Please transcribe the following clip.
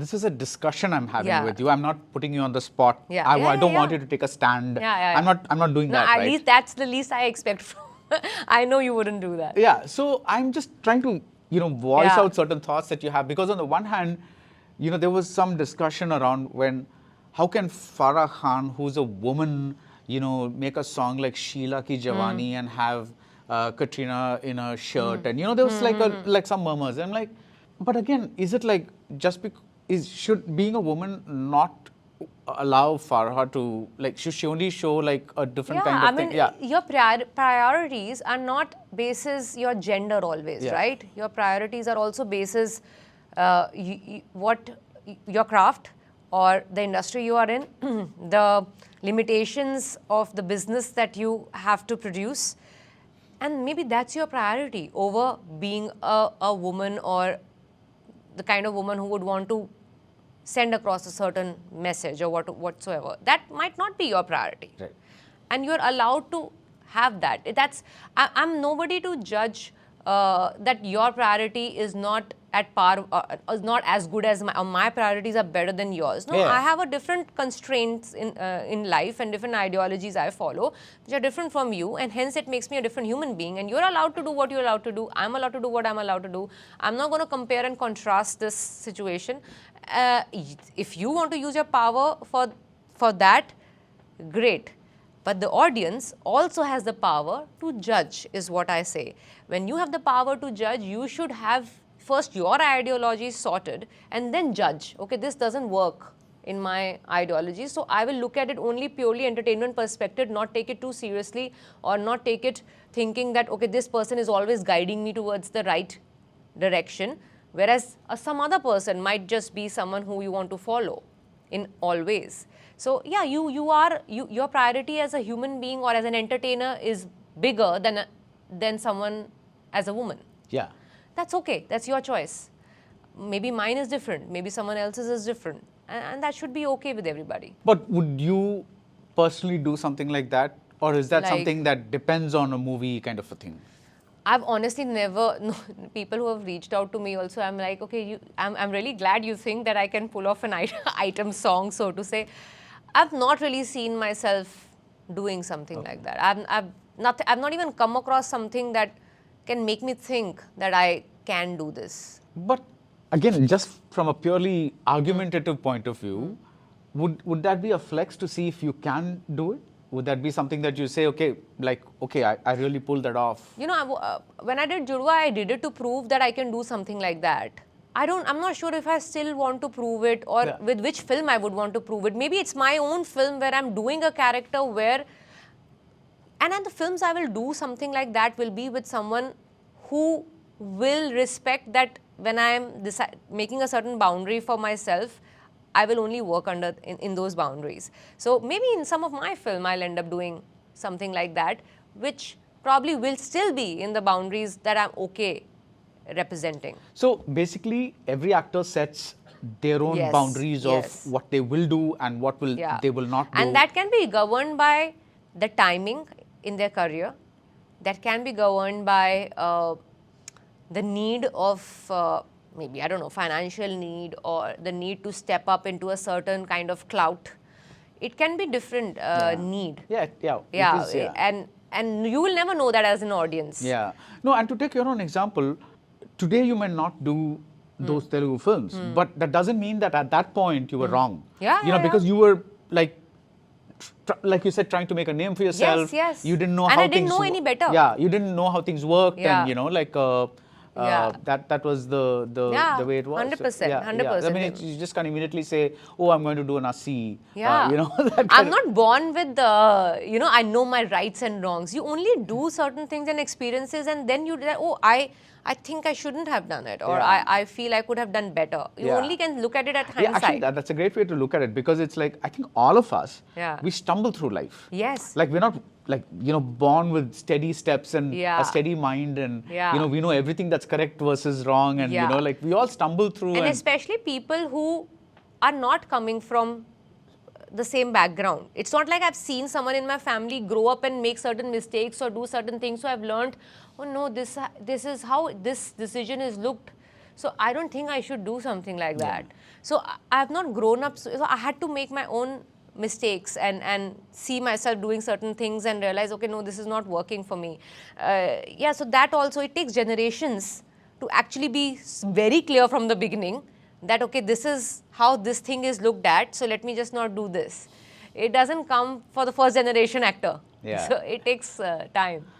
this is a discussion I'm having Yeah. with you. I'm not putting you on the spot. Yeah. I don't want you to take a stand. I'm not doing No, that, at right? least that's the least I expect from. I know you wouldn't do that. Yeah. So I'm just trying to, voice Yeah. out certain thoughts that you have, because on the one hand, there was some discussion around how can Farah Khan, who's a woman, make a song like Sheila Ki Jawani and have Katrina in a shirt, and there was like some murmurs. I'm like, but again, is it like should being a woman not allow Farah to, like, should she only show like a different kind of thing? Yeah. Your priorities are not basis your gender always, right? Your priorities are also basis what your craft or the industry you are in, the limitations of the business that you have to produce, and maybe that's your priority over being a woman or the kind of woman who would want to send across a certain message or whatsoever. That might not be your priority. Right. And you're allowed to have that. I'm nobody to judge that your priority is not at par, is not as good as my priorities are better than yours. No, I have a different constraints in life and different ideologies I follow, which are different from you, and hence it makes me a different human being. And you're allowed to do what you're allowed to do. I'm allowed to do what I'm allowed to do. I'm not going to compare and contrast this situation. If you want to use your power for that, great. But the audience also has the power to judge, is what I say. When you have the power to judge, you should have first your ideology sorted and then judge. Okay, this doesn't work in my ideology, so I will look at it only purely entertainment perspective, not take it too seriously, or not take it thinking that, okay, this person is always guiding me towards the right direction, whereas some other person might just be someone who you want to follow in all ways. So yeah, your priority as a human being or as an entertainer is bigger than someone as a woman. Yeah. That's okay. That's your choice. Maybe mine is different. Maybe someone else's is different. And that should be okay with everybody. But would you personally do something like that? Or is that Like, something that depends on a movie kind of a thing? I've honestly never, no, people who have reached out to me also, I'm like, okay, I'm really glad you think that I can pull off an item song, so to say. I've not really seen myself doing something like that. I've not even come across something that can make me think that I can do this. But again, just from a purely argumentative point of view, would that be a flex to see if you can do it? Would that be something that you say, okay, I really pulled that off? When I did Judwa, I did it to prove that I can do something like that. I'm not sure if I still want to prove it, or with which film I would want to prove it. Maybe it's my own film where I'm doing a character where, and in the films I will do something like that will be with someone who will respect that when I am making a certain boundary for myself, I will only work in those boundaries. So maybe in some of my film, I'll end up doing something like that, which probably will still be in the boundaries that I'm okay representing. So basically, every actor sets their own boundaries of what they will do and what they will not do. And that can be governed by the timing in their career. That can be governed by the need of maybe, I don't know, financial need, or the need to step up into a certain kind of clout. It can be different need. And you will never know that as an audience. Yeah. No, and to take your own example, today you may not do those Telugu films, but that doesn't mean that at that point you were wrong. Because you were like you said, trying to make a name for yourself. Yes. You didn't know and how I didn't things know any better. Yeah, you didn't know how things worked, and that was the way it was. 100%. I mean, you just can't immediately say, oh, I'm going to do an Asi. I'm not born with the, I know my rights and wrongs. You only do certain things and experiences, and then you decide, oh, I think I shouldn't have done it, or I feel I could have done better. You only can look at it at hindsight. Yeah, actually, that's a great way to look at it, because it's like, I think all of us, we stumble through life. Yes. Like, we're not born with steady steps and a steady mind, and we know everything that's correct versus wrong, and we all stumble through. And especially people who are not coming from the same background. It's not like I've seen someone in my family grow up and make certain mistakes or do certain things, so I've learned, oh no, this is how this decision is looked. So I don't think I should do something like that. So I have not grown up. So I had to make my own mistakes and see myself doing certain things and realize, okay, no, this is not working for me. Yeah, so that also, it takes generations to actually be very clear from the beginning that, okay, this is how this thing is looked at, so let me just not do this. It doesn't come for the first generation actor. Yeah. So it takes time.